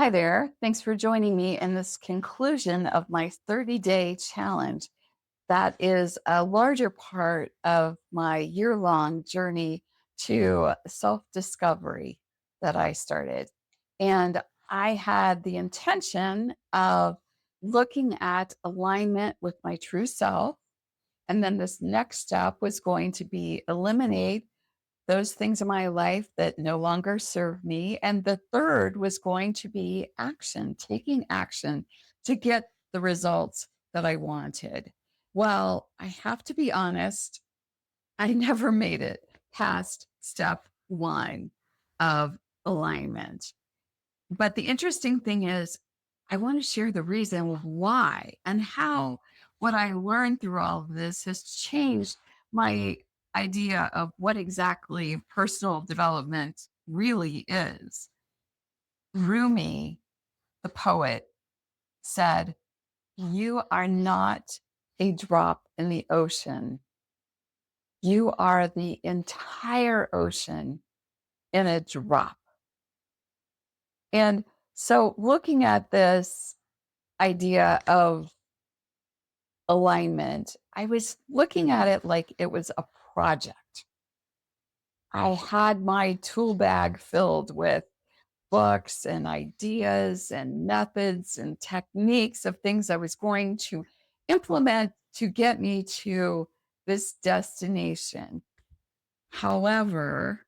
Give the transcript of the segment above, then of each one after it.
Hi there. Thanks for joining me in this conclusion of my 30-day challenge. That is a larger part of my year-long journey to self-discovery that I started. And I had the intention of looking at alignment with my true self. And then this next step was going to be eliminate those things in my life that no longer serve me. And the third was going to be action, taking action to get the results that I wanted. Well, I have to be honest, I never made it past step one of alignment. But the interesting thing is, I want to share the reason why and how what I learned through all of this has changed my idea of what exactly personal development really is. Rumi, the poet, said, "You are not a drop in the ocean. You are the entire ocean in a drop." And so, looking at this idea of alignment, I was looking at it like it was a project. I had my tool bag filled with books and ideas and methods and techniques of things I was going to implement to get me to this destination. However,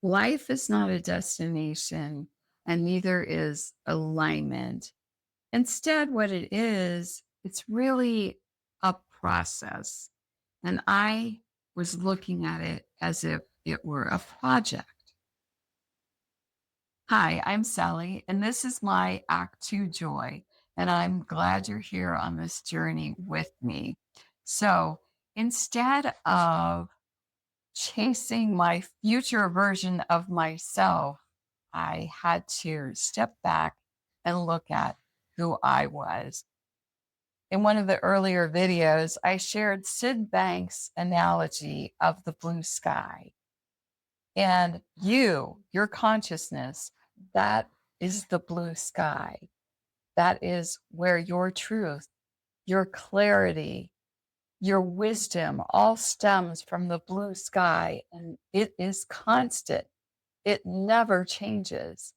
life is not a destination, and neither is alignment. Instead, what it is, it's really a process. And I was looking at it as if it were a project. Hi, I'm Sally, and this is my Act Two Joy. And I'm glad you're here on this journey with me. So instead of chasing my future version of myself, I had to step back and look at who I was. In one of the earlier videos, I shared Sid Banks' analogy of the blue sky. And your consciousness, that is the blue sky. That is where your truth, your clarity, your wisdom all stems from the blue sky. And it is constant, it never changes.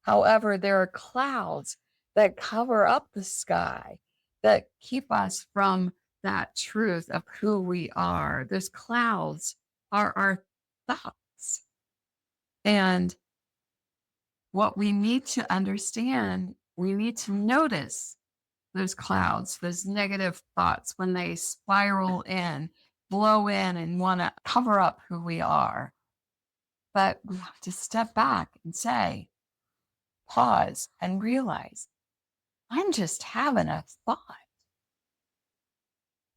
However, there are clouds that cover up the sky that keep us from that truth of who we are. Those clouds are our thoughts. And what we need to understand, we need to notice those clouds, those negative thoughts when they spiral in, blow in, and want to cover up who we are. But we have to step back and say, pause and realize I'm just having a thought.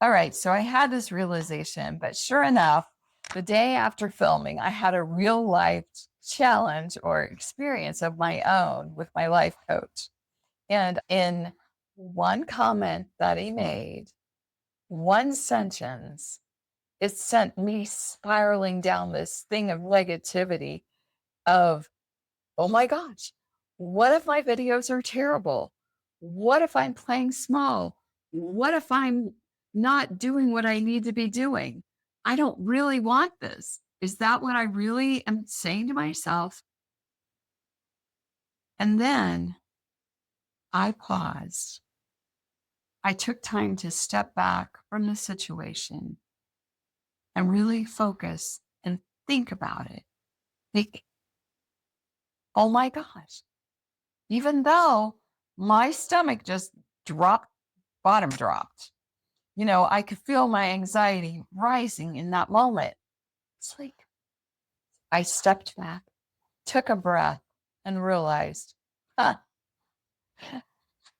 All right. So I had this realization, but sure enough, the day after filming, I had a real life challenge or experience of my own with my life coach. And in one comment that he made, one sentence, it sent me spiraling down this thing of negativity of, oh my gosh, what if my videos are terrible? What if I'm playing small? What if I'm not doing what I need to be doing? I don't really want this. Is that what I really am saying to myself? And then I paused. I took time to step back from the situation and really focus and think about it. Think, oh my gosh, even though my stomach just dropped, bottom dropped, I could feel my anxiety rising in that moment. It's like I stepped back, took a breath, and realized, huh,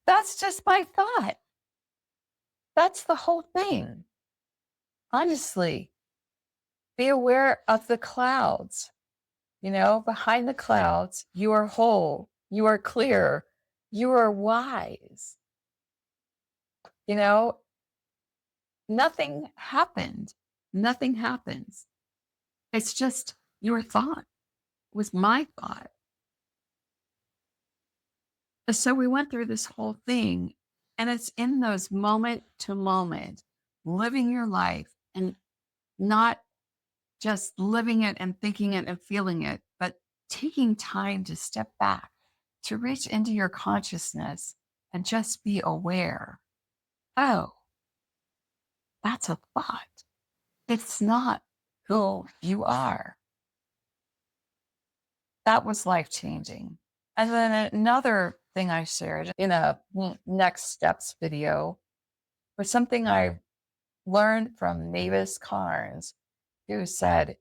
that's just my thought. That's the whole thing. Honestly, be aware of the clouds. Behind the clouds, you are whole, you are clear, you are wise. You know, nothing happened. Nothing happens. It's just your thought. It was my thought. So we went through this whole thing, and it's in those moment to moment, living your life and not just living it and thinking it and feeling it, but taking time to step back, to reach into your consciousness and just be aware. Oh, that's a thought. It's not who you are. That was life changing. And then another thing I shared in a next steps video was something I learned from Mavis Carnes, who said,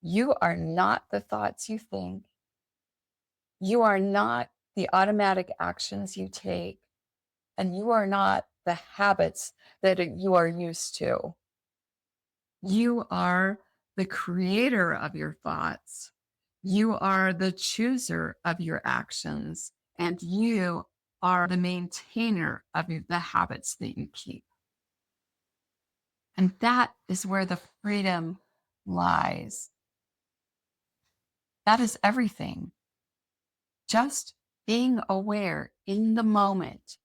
"You are not the thoughts you think. You are not the automatic actions you take. And you are not the habits that you are used to. You are the creator of your thoughts. You are the chooser of your actions. And you are the maintainer of the habits that you keep." And that is where the freedom lies. That is everything. Just being aware in the moment.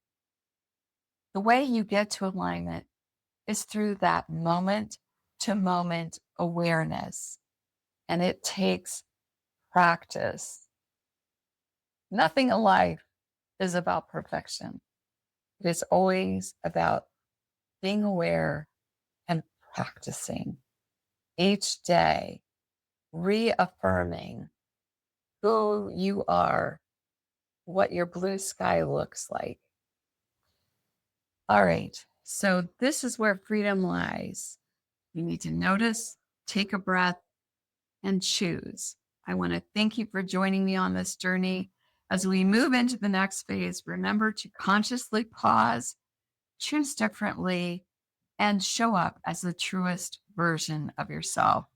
The way you get to alignment is through that moment to moment awareness. And it takes practice. Nothing in life is about perfection. It is always about being aware and practicing each day, reaffirming who you are, what your blue sky looks like. All right. So this is where freedom lies. You need to notice, take a breath, and choose. I want to thank you for joining me on this journey. As we move into the next phase, remember to consciously pause, choose differently, and show up as the truest version of yourself.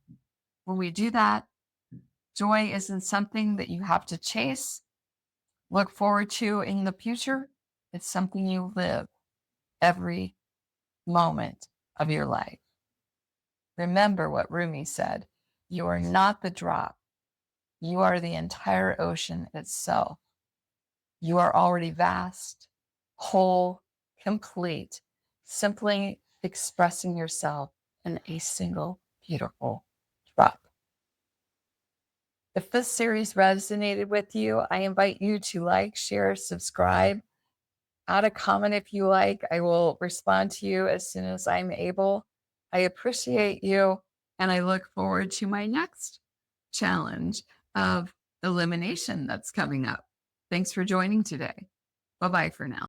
When we do that, joy isn't something that you have to chase, look forward to in the future. It's something you live every moment of your life. Remember what Rumi said: "You are not the drop. You are the entire ocean itself. You are already vast, whole, complete, simply expressing yourself in a single beautiful drop." If this series resonated with you, I invite you to like, share, subscribe, add a comment if you like. I will respond to you as soon as I'm able. I appreciate you, and I look forward to my next challenge of elimination that's coming up. Thanks for joining today. Bye bye for now.